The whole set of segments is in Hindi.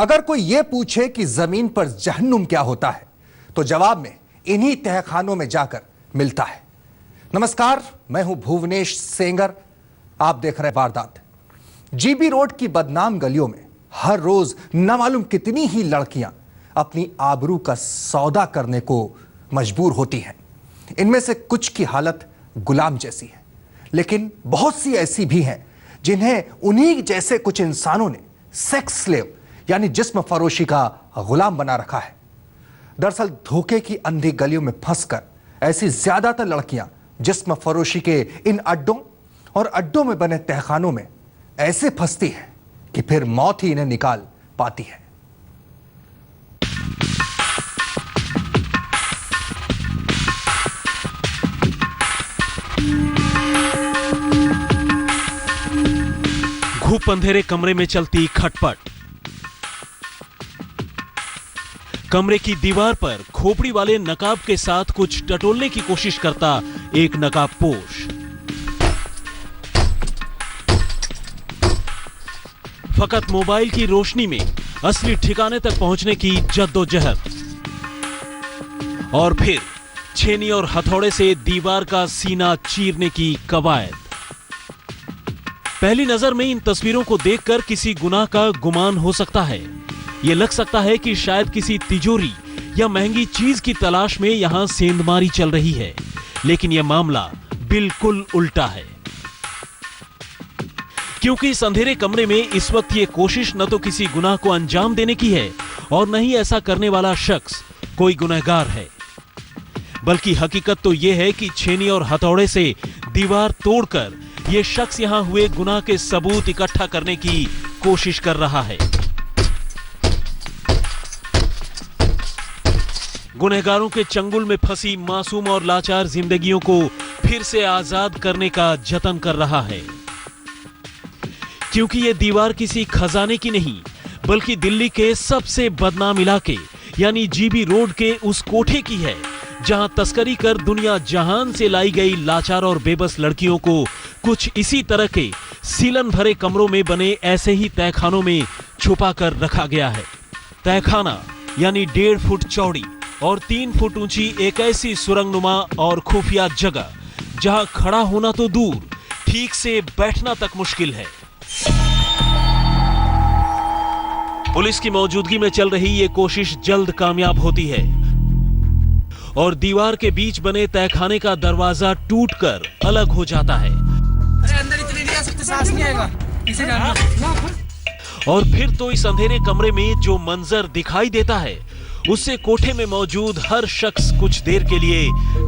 अगर कोई यह पूछे कि जमीन पर जहन्नुम क्या होता है तो जवाब में इन्हीं तहखानों में जाकर मिलता है। नमस्कार, मैं हूं भुवनेश सेंगर। आप देख रहे हैं वारदात। जीबी रोड की बदनाम गलियों में हर रोज न मालूम कितनी ही लड़कियां अपनी आबरू का सौदा करने को मजबूर होती हैं। इनमें से कुछ की हालत गुलाम जैसी है, लेकिन बहुत सी ऐसी भी हैं जिन्हें उन्हीं जैसे कुछ इंसानों ने सेक्स स्लेव यानी जिस्म फरोशी का गुलाम बना रखा है। दरअसल धोखे की अंधी गलियों में फंसकर ऐसी ज्यादातर लड़कियां जिस्म फरोशी के इन अड्डों और अड्डों में बने तहखानों में ऐसे फंसती हैं कि फिर मौत ही इन्हें निकाल पाती है। घूप अंधेरे कमरे में चलती खटपट। कमरे की दीवार पर खोपड़ी वाले नकाब के साथ कुछ टटोलने की कोशिश करता एक नकाबपोश। फकत मोबाइल की रोशनी में असली ठिकाने तक पहुंचने की जद्दोजहद, और फिर छेनी और हथौड़े से दीवार का सीना चीरने की कवायद। पहली नजर में इन तस्वीरों को देखकर किसी गुनाह का गुमान हो सकता है। यह लग सकता है कि शायद किसी तिजोरी या महंगी चीज की तलाश में यहां सेंधमारी चल रही है, लेकिन यह मामला बिल्कुल उल्टा है। क्योंकि इस अंधेरे कमरे में इस वक्त यह कोशिश न तो किसी गुनाह को अंजाम देने की है और न ही ऐसा करने वाला शख्स कोई गुनहगार है, बल्कि हकीकत तो यह है कि छेनी और हथौड़े से दीवार तोड़कर यह शख्स यहां हुए गुनाह के सबूत इकट्ठा करने की कोशिश कर रहा है। गुनहगारों के चंगुल में फंसी मासूम और लाचार जिंदगियों को फिर से आजाद करने का जतन कर रहा है। क्योंकि यह दीवार किसी खजाने की नहीं, बल्कि दिल्ली के सबसे बदनाम इलाके यानी जीबी रोड के उस कोठे की है, जहां तस्करी कर दुनिया जहान से लाई गई लाचार और बेबस लड़कियों को कुछ इसी तरह के सीलन भरे कमरों में बने ऐसे ही तहखानों में छुपा कर रखा गया है। तहखाना यानी 1.5 फुट चौड़ी और 3 फुट ऊंची एक ऐसी सुरंगनुमा और खुफिया जगह जहां खड़ा होना तो दूर, ठीक से बैठना तक मुश्किल है। पुलिस की मौजूदगी में चल रही ये कोशिश जल्द कामयाब होती है और दीवार के बीच बने तहखाने का दरवाजा टूटकर अलग हो जाता है। अरे अंदर इतने नहीं आ सकते, सांस नहीं आएगा, इसे जाना। और फिर तो इस अंधेरे कमरे में जो मंजर दिखाई देता है उससे कोठे में मौजूद हर शख्स कुछ देर के लिए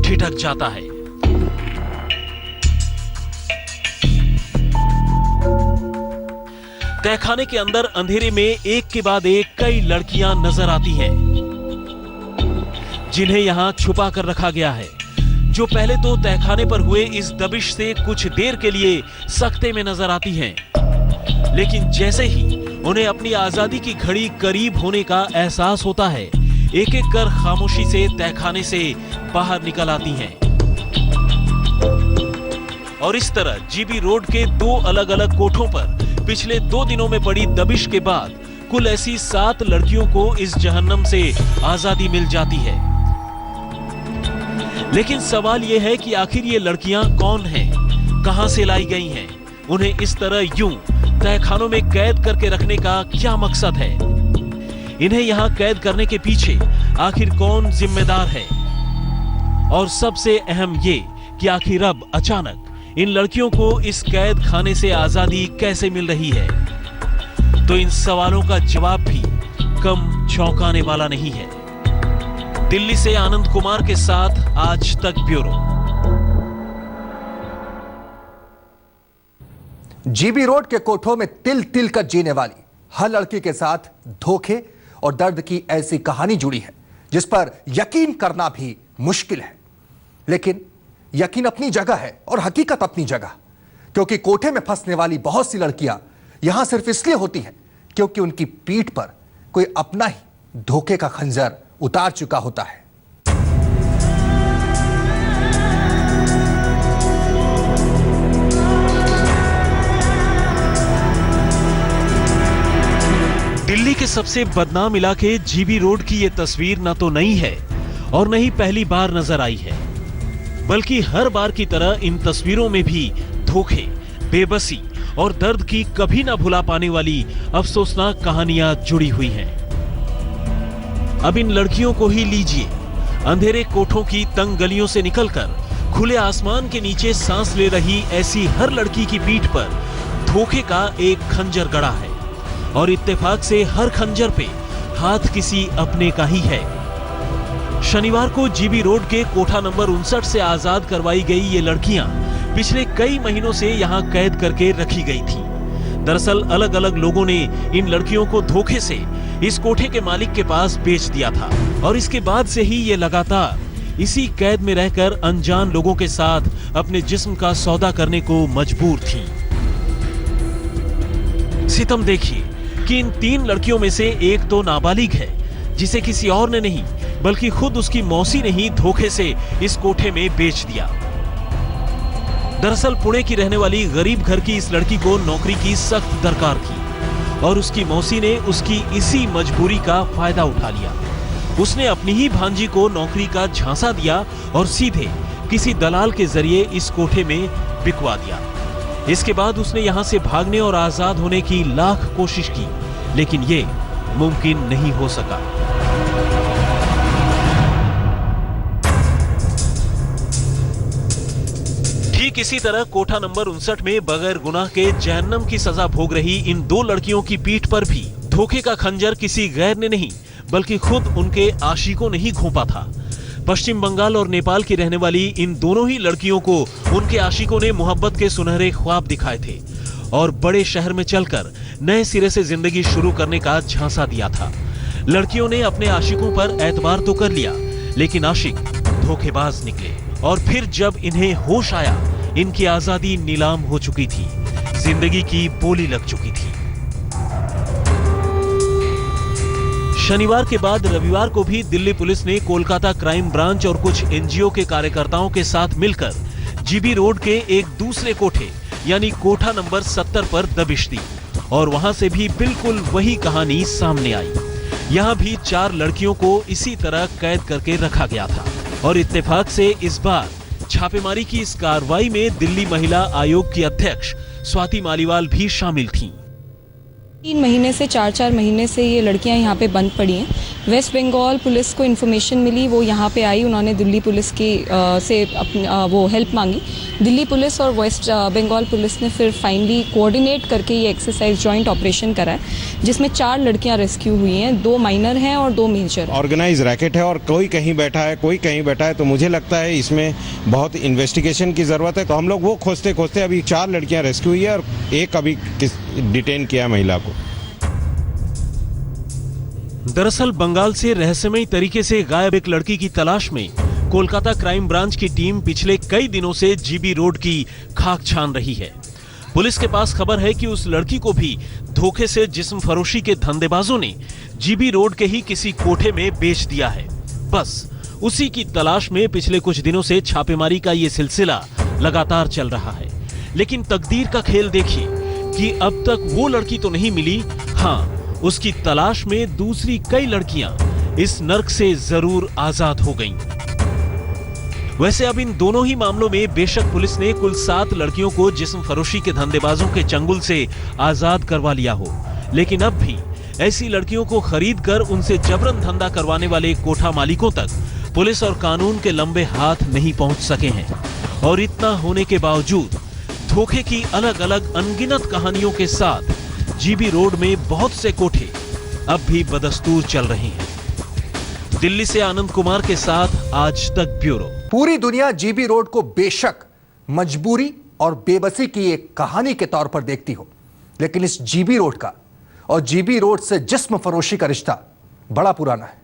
ठिठक जाता है। तहखाने के अंदर अंधेरे में एक के बाद एक कई लड़कियां नजर आती हैं, जिन्हें यहां छुपा कर रखा गया है, जो पहले तो तहखाने पर हुए इस दबिश से कुछ देर के लिए सख्ते में नजर आती हैं, लेकिन जैसे ही उन्हें अपनी आजादी की घड़ी करीब होने का एहसास होता है, एक एक कर खामोशी से तहखाने से बाहर निकल आती हैं। और इस तरह जीबी रोड के 2 अलग अलग कोठों पर पिछले 2 दिनों में पड़ी दबिश के बाद कुल ऐसी 7 लड़कियों को इस जहन्नम से आजादी मिल जाती है। लेकिन सवाल यह है कि आखिर ये लड़कियां कौन हैं, कहां से लाई गई हैं, उन्हें इस तरह यूं तहखानों में कैद करके रखने का क्या मकसद है? इन्हें यहां कैद करने के पीछे आखिर कौन जिम्मेदार है? और सबसे अहम ये कि आखिर अब अचानक इन लड़कियों को इस कैद खाने से आजादी कैसे मिल रही है? तो इन सवालों का जवाब भी कम चौंकाने वाला नहीं है। दिल्ली से आनंद कुमार के साथ आज तक ब्यूरो। जीबी रोड के कोठों में तिल तिल कर जीने वाली हर लड़की के साथ धोखे और दर्द की ऐसी कहानी जुड़ी है जिस पर यकीन करना भी मुश्किल है। लेकिन यकीन अपनी जगह है और हकीकत अपनी जगह, क्योंकि कोठे में फंसने वाली बहुत सी लड़कियां यहां सिर्फ इसलिए होती हैं क्योंकि उनकी पीठ पर कोई अपना ही धोखे का खंजर उतार चुका होता है। दिल्ली के सबसे बदनाम इलाके जीबी रोड की ये तस्वीर न तो नई है और न ही पहली बार नजर आई है, बल्कि हर बार की तरह इन तस्वीरों में भी धोखे, बेबसी और दर्द की कभी न भुला पाने वाली अफसोसनाक कहानियां जुड़ी हुई हैं। अब इन लड़कियों को ही लीजिए। अंधेरे कोठों की तंग गलियों से निकलकर खुले आसमान के नीचे सांस ले रही ऐसी हर लड़की की पीठ पर धोखे का एक खंजर गड़ा है और इत्तेफाक से हर खंजर पे हाथ किसी अपने का ही है। शनिवार को जीबी रोड के कोठा नंबर 59 से आजाद करवाई गई ये लड़कियां पिछले कई महीनों से यहां कैद करके रखी गई थी। दरअसल अलग अलग लोगों ने इन लड़कियों को धोखे से इस कोठे के मालिक के पास बेच दिया था और इसके बाद से ही ये लगातार इसी कैद में रहकर अनजान लोगों के साथ अपने जिस्म का सौदा करने को मजबूर थी। सितम देखिए कि इन 3 लड़कियों में से एक तो नाबालिग है, जिसे किसी और ने नहीं बल्कि खुद उसकी मौसी ने ही धोखे से इस कोठे में बेच दिया। दरअसल पुणे की रहने वाली गरीब घर की इस लड़की को नौकरी की सख्त दरकार थी और उसकी मौसी ने उसकी इसी मजबूरी का फायदा उठा लिया। उसने अपनी ही भांजी को नौकरी का झांसा दिया और सीधे किसी दलाल के जरिए इस कोठे में बिकवा दिया। इसके बाद उसने यहां से भागने और आजाद होने की लाख कोशिश की, लेकिन ये मुमकिन नहीं हो सका। ठीक इसी तरह कोठा नंबर 59 में बगैर गुनाह के जहन्नम की सजा भोग रही इन 2 लड़कियों की पीठ पर भी धोखे का खंजर किसी गैर ने नहीं बल्कि खुद उनके आशिकों ने ही घोंपा था। पश्चिम बंगाल और नेपाल की रहने वाली इन दोनों ही लड़कियों को उनके आशिकों ने मोहब्बत के सुनहरे ख्वाब दिखाए थे और बड़े शहर में चलकर नए सिरे से जिंदगी शुरू करने का झांसा दिया था। लड़कियों ने अपने आशिकों पर एतबार तो कर लिया, लेकिन आशिक धोखेबाज निकले और फिर जब इन्हें होश आया, इनकी आजादी नीलाम हो चुकी थी, जिंदगी की बोली लग चुकी थी। शनिवार के बाद रविवार को भी दिल्ली पुलिस ने कोलकाता क्राइम ब्रांच और कुछ एनजीओ के कार्यकर्ताओं के साथ मिलकर जीबी रोड के एक दूसरे कोठे यानी कोठा नंबर 70 पर दबिश दी और वहां से भी बिल्कुल वही कहानी सामने आई। यहां भी 4 लड़कियों को इसी तरह कैद करके रखा गया था और इत्तेफाक से इस बार छापेमारी की इस कार्रवाई में दिल्ली महिला आयोग की अध्यक्ष स्वाति मालीवाल भी शामिल थीं। 3 महीने से 4-4 महीने से ये लड़कियां यहाँ पे बंद पड़ी हैं। वेस्ट बंगाल पुलिस को इन्फॉर्मेशन मिली, वो यहाँ पे आई, उन्होंने दिल्ली पुलिस की से अपनी वो हेल्प मांगी। दिल्ली पुलिस और वेस्ट बंगाल पुलिस ने फिर फाइनली कोऑर्डिनेट करके ये एक्सरसाइज जॉइंट ऑपरेशन करा है, जिसमें 4 लड़कियां रेस्क्यू हुई हैं, 2 माइनर हैं और 2 मेजर। ऑर्गेनाइज रैकेट है और कोई कहीं बैठा है, कोई कहीं बैठा है, तो मुझे लगता है इसमें बहुत इन्वेस्टिगेशन की जरूरत है। तो हम लोग वो खोजते खोजते अभी 4 लड़कियां रेस्क्यू हुई है और एक अभी डिटेन किया महिला को। दरअसल बंगाल से रहस्यमयी तरीके से गायब एक लड़की की तलाश में कोलकाता क्राइम ब्रांच की टीम पिछले कई दिनों से जीबी रोड की खाक छान रही है। पुलिस के पास खबर है कि उस लड़की को भी धोखे से जिस्म फरोशी के धंधेबाजों ने जीबी रोड के ही किसी कोठे में बेच दिया है। बस उसी की तलाश में पिछले कुछ दिनों से छापेमारी का ये सिलसिला लगातार चल रहा है। लेकिन तकदीर का खेल देखिए कि अब तक वो लड़की तो नहीं मिली, हाँ उसकी तलाश में दूसरी कई लड़कियां इस नर्क से जरूर आजाद हो गईं। वैसे अब इन दोनों ही मामलों में बेशक पुलिस ने कुल 7 लड़कियों को जिस्म फरोशी के धंधेबाजों के चंगुल से आजाद करवा लिया हो, लेकिन अब भी ऐसी लड़कियों को खरीद कर उनसे जबरन धंधा करवाने वाले कोठा मालिकों तक पुलिस और कानून के लंबे हाथ नहीं पहुंच सके हैं। और इतना होने के बावजूद धोखे की अलग अलग अनगिनत कहानियों के साथ जीबी रोड में बहुत से कोठे अब भी बदस्तूर चल रहे हैं। दिल्ली से आनंद कुमार के साथ आज तक ब्यूरो। पूरी दुनिया जीबी रोड को बेशक मजबूरी और बेबसी की एक कहानी के तौर पर देखती हो, लेकिन इस जीबी रोड का और जीबी रोड से जिस्म फरोशी का रिश्ता बड़ा पुराना है।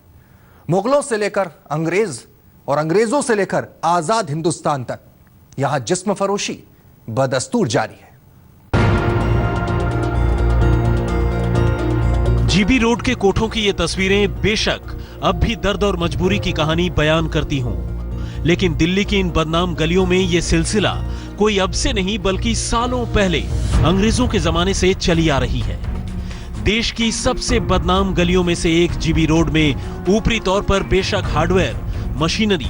मुगलों से लेकर अंग्रेज और अंग्रेजों से लेकर आजाद हिंदुस्तान तक यहां जिस्म फरोशी बदस्तूर जारी है। जीबी रोड के कोठों की ये तस्वीरें बेशक अब भी दर्द और मजबूरी की कहानी बयान करती हों, लेकिन दिल्ली की इन बदनाम गलियों में ये सिलसिला कोई अब से नहीं बल्कि सालों पहले अंग्रेजों के जमाने से चली आ रही है। देश की सबसे बदनाम गलियों में से एक जीबी रोड में ऊपरी तौर पर बेशक हार्डवेयर, मशीनरी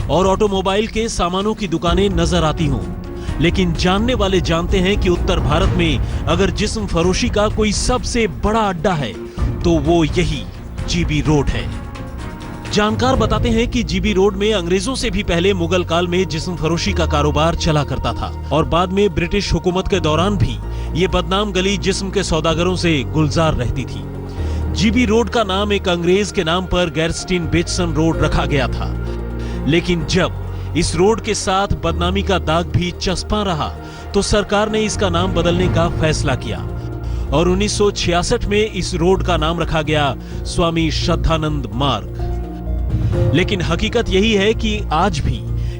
और ऑटोमोबाइल के सामानों की दुकानें नजर आती हों, लेकिन जानने वाले जानते हैं कि उत्तर भारत में अगर जिस्म फरोशी का कोई सबसे बड़ा अड्डा है तो वो यही जीबी रोड है। जानकार बताते हैं कि जीबी रोड में अंग्रेजों से भी पहले मुगल काल में जिस्म फरोशी का कारोबार चला करता था और बाद में ब्रिटिश हुकूमत के दौरान भी ये बदनाम गली जिस्म के सौदागरों से गुलजार रहती थी। जीबी रोड का नाम एक अंग्रेज के नाम पर गैरस्टीन बेचसन रोड रखा गया था, लेकिन जब इस रोड के साथ बदनामी का दाग भी चस्पा रहा तो सरकार ने इसका नाम बदलने का फैसला किया और 1966 में इस रोड का नाम रखा गया स्वामी श्रद्धानंद मार्ग। लेकिन हकीकत यही है कि आज भी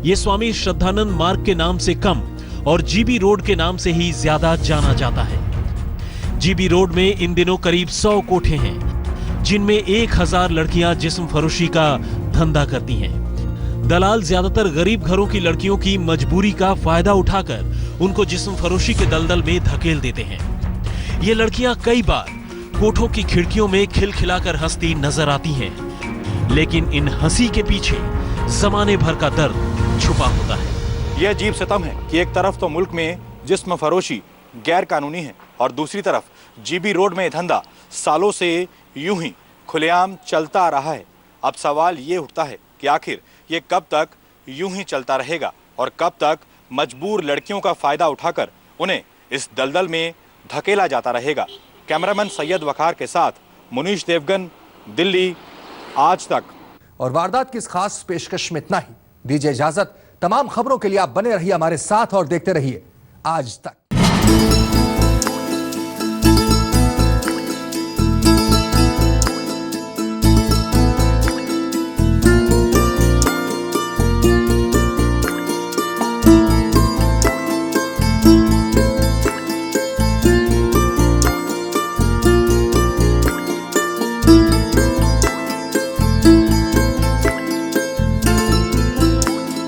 ये स्वामी श्रद्धानंद मार्ग के नाम से कम और जीबी रोड के नाम से ही ज्यादा जाना जाता है। जीबी रोड में इन दिनों करीब 100 कोठे हैं, जिनमें 1000 लड़कियां जिस्म फरोशी का धंधा करती हैं। दलाल ज्यादातर गरीब घरों की लड़कियों की मजबूरी का फायदा उठाकर उनको जिस्म फरोशी के दलदल में धकेल देते हैं। ये लड़कियां कई बार कोठों की खिड़कियों में खिलखिलाकर हंसती नजर आती हैं, लेकिन इन हंसी के पीछे जमाने भर का दर्द छुपा होता है। यह अजीब सितम है कि एक तरफ तो मुल्क में जिस्म फरोशी गैर कानूनी है और दूसरी तरफ जीबी रोड में धंधा सालों से यूं ही खुलेआम चलता आ रहा है। अब सवाल ये उठता है कि आखिर ये कब तक यूं ही चलता रहेगा और कब तक मजबूर लड़कियों का फायदा उठाकर उन्हें इस दलदल में धकेला जाता रहेगा। कैमरामैन सैयद वखार के साथ मुनीश देवगन, दिल्ली, आज तक। और वारदात की इस खास पेशकश में इतना ही। दीजिए इजाजत। तमाम खबरों के लिए आप बने रहिए हमारे साथ और देखते रहिए आज तक।